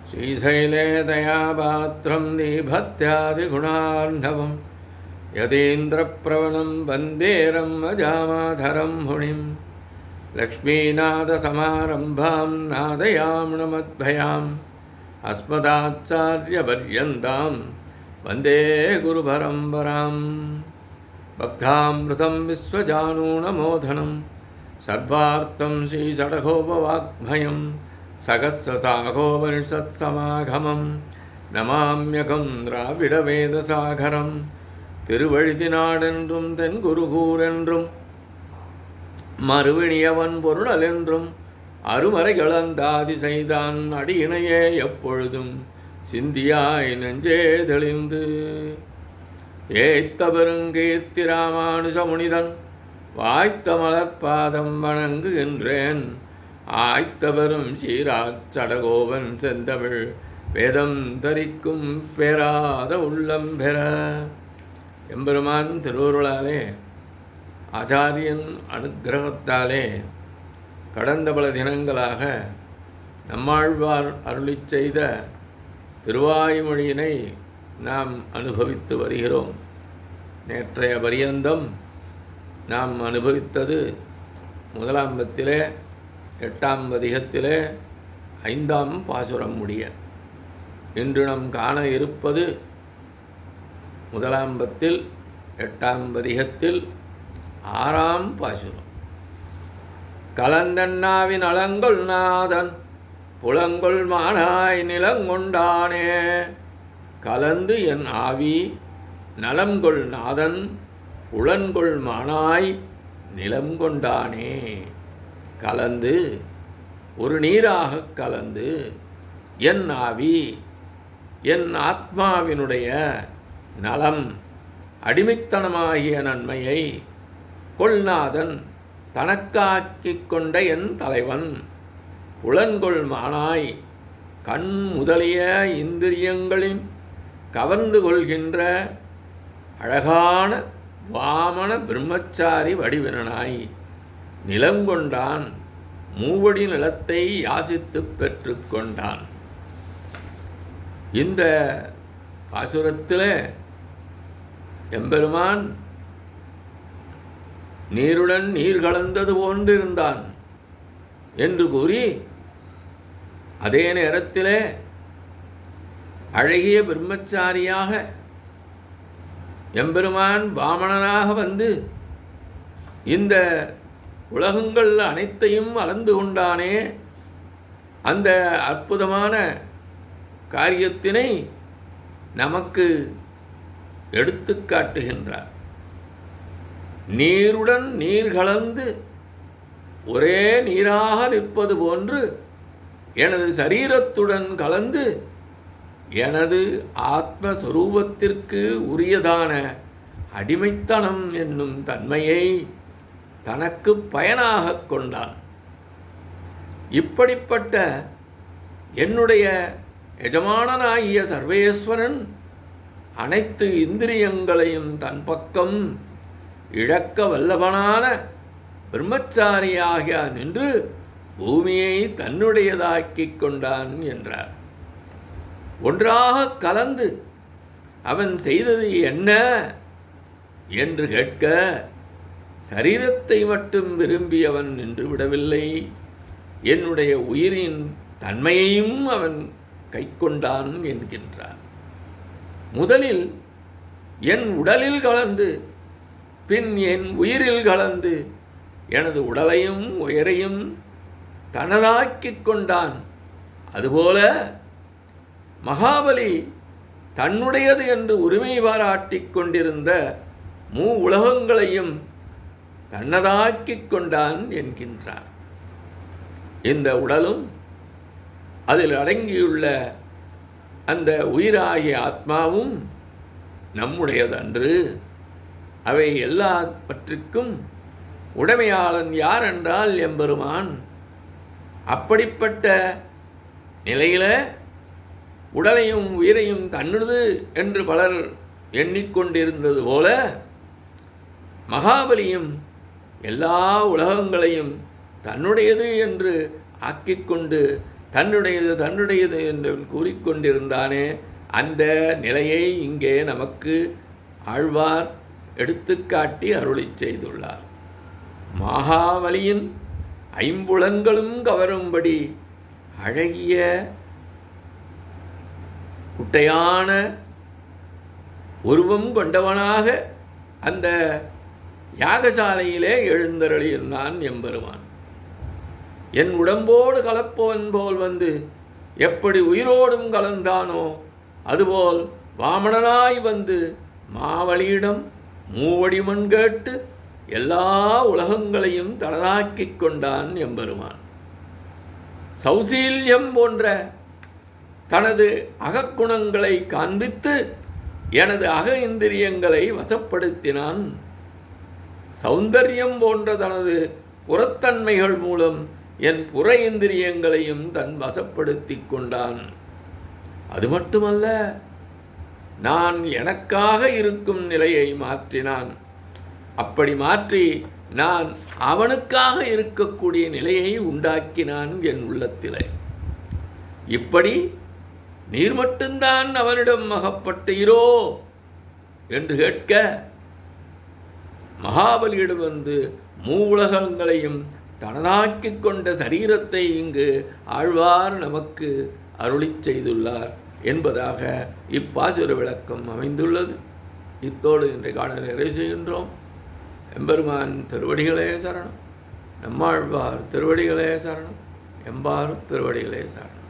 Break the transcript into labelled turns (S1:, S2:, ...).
S1: श्रीशैले दयापात्रं दीभत्यादिगुणार्णवं यतीन्द्रप्रवणं वन्दे रम्यजामाधरं मुनिं लक्ष्मीनाथसमारम्भां नादयाम्नमद्भयाम् अस्मदाचार्यपर्यन्तां वन्दे गुरुपरम्परां भक्तामृतं विश्वजानूनमोदनं सर्वार्थं श्रीषडगोपवाङ्मयं सहस्रशाखोपनिषत्समागमं नमाम्यகம் திராவிடவேதசாகரம் திருவழுதினாடென்றும் தென்குருகூரென்றும் மறுவினியவன் பொருளென்றும் அருமறைகளந்தாதி செய்தான் அடியினையே எப்பொழுதும் சிந்தியாய் நெஞ்சே தெளிந்து ஏத்த பெருங்கீர்த்தி ராமானுஜ முனிதன் வாய்த்த மலர்பாதம் வணங்குகின்றேன் ஆய்த்த பெரும் சீராச்சடகோபன் செந்தமிழ் வேதம் தரிக்கும் பெறாத உள்ளம் பெற. எம்பெருமான் திருவருளாலே ஆச்சாரியன் அனுக்கிரகத்தாலே கடந்த பல தினங்களாக நம்மாழ்வார் அருளிச் செய்த திருவாய்மொழியினை நாம் அனுபவித்து வருகிறோம். நேற்றைய பரியந்தம் நாம் அனுபவித்தது முதலாம் பத்திலே 8ஆம் பதிகத்திலே 5ஆம் பாசுரம் முடிய. இன்று நாம் காண இருப்பது முதலாம் பத்தில் 8ஆம் பதிகத்தில் 6ஆம் பாசுரம். கலந்தண்ணாவின் அலங்கொள் நாதன் புலங்கொள் மானாய் நிலங்கொண்டானே. கலந்து என் ஆவி நலங்கொள் நாதன் புலன்கொள் மானாய் நிலம் கொண்டானே. கலந்து ஒரு நீராக கலந்து என் ஆவி என் ஆத்மாவினுடைய நலம் அடிமைத்தனமாகிய நன்மையை கொள்நாதன் தனக்காக்கிக் கொண்ட என் தலைவன் புலன்கொள் மானாய் கண் முதலிய இந்திரியங்களின் கவர்ந்து கொள்கின்ற அழகான வாமன பிரம்மச்சாரி வடிவினனாய் நிலங்கொண்டான் மூவடி நிலத்தை யாசித்து பெற்று கொண்டான். இந்த பாசுரத்தில் எம்பெருமான் நீருடன் நீர் கலந்தது போன்றிருந்தான் என்று கூறி, அதே நேரத்தில் அழகிய பிரம்மச்சாரியாக எம்பெருமான் வாமனனாக வந்து இந்த உலகங்கள் அனைத்தையும் அளந்து கொண்டானே. அந்த அற்புதமான காரியத்தினை நமக்கு எடுத்து காட்டுகின்றார். நீருடன் நீர் கலந்து ஒரே நீராக நிற்பது போன்று எனது சரீரத்துடன் கலந்து எனது ஆத்மஸ்வரூபத்திற்கு உரியதான அடிமைத்தனம் என்னும் தன்மையை தனக்கு பயனாக கொண்டான். இப்படிப்பட்ட என்னுடைய எஜமானனாகிய சர்வேஸ்வரன் அனைத்து இந்திரியங்களையும் தன் பக்கம் இழக்க வல்லவனான பிரம்மச்சாரியாக நின்று பூமியை தன்னுடையதாக்கிக் கொண்டான் என்றார். ஒன்றாக கலந்து அவன் செய்தது என்ன என்று கேட்க, சரீரத்தை மட்டும் விரும்பியவன் நின்று விடவில்லை, என்னுடைய உயிரின் தன்மையையும் அவன் கைக்கொண்டான் என்கின்றார். முதலில் என் உடலில் கலந்து பின் என் உயிரில் கலந்து எனது உடலையும் உயிரையும் தனதாக்கிக் கொண்டான். அதுபோல மகாபலி தன்னுடையது என்று உரிமை பாராட்டிக் கொண்டிருந்த உலகங்களையும் தன்னதாக்கிக் கொண்டான் என்கின்றார். இந்த உடலும் அதில் அடங்கியுள்ள அந்த உயிராகிய ஆத்மாவும் நம்முடையதன்று. அவை எல்லாவற்றிற்கும் உடைமையாளன் யார் என்றால் எம்பெருமான். அப்படிப்பட்ட நிலையில் உடலையும் உயிரையும் தன்னுடையது என்று பலர் எண்ணிக்கொண்டிருந்தது போல மகாபலியும் எல்லா உலகங்களையும் தன்னுடையது என்று ஆக்கிக்கொண்டு தன்னுடையது தன்னுடையது என்று கூறிக்கொண்டிருந்தானே, அந்த நிலையை இங்கே நமக்கு ஆழ்வார் எடுத்துக்காட்டி அருளிச் செய்துள்ளார். மகாவலியின் ஐம்புலன்களும் கவரும்படி அழகிய குட்டையான உருவம் கொண்டவனாக அந்த யாகசாலையிலே எழுந்தருளினான் எம்பெருமான். என் உடம்போடு கலப்பவன் போல் வந்து எப்படி உயிரோடும் கலந்தானோ அதுபோல் வாமனனாய் வந்து மாவலியிடம் மூவடி மண் கேட்டு எல்லா உலகங்களையும் தனதாக்கிக் கொண்டான் எம்பெருமான். சௌசீல்யம் போன்ற தனது அகக்குணங்களை காண்பித்து எனது அக இந்திரியங்களை வசப்படுத்தினான். சௌந்தர்யம் போன்ற தனது புறத்தன்மைகள் மூலம் என் புற இந்திரியங்களையும் தன் வசப்படுத்தி கொண்டான். அது மட்டுமல்ல, நான் எனக்காக இருக்கும் நிலையை மாற்றினான். அப்படி மாற்றி நான் அவனுக்காக இருக்கக்கூடிய நிலையை உண்டாக்கினான் என் உள்ளத்திலே. இப்படி நீர் மட்டும்தான் அவனிடம் அகப்பட்டீரோ என்று கேட்க, மகாபலியிடம் வந்து மூவுலகங்களையும் தனதாக்கிக் கொண்ட சரீரத்தை இங்கு ஆழ்வார் நமக்கு அருளிச் செய்துள்ளார் என்பதாக இப்பாசுர விளக்கம் அமைந்துள்ளது. இத்தோடு இன்றைய காண நிறைவு செய்கின்றோம். எம்பெருமான் திருவடிகளே சரணம். நம்மாழ்வார் திருவடிகளே சரணம். எம்பார் திருவடிகளே சரணம்.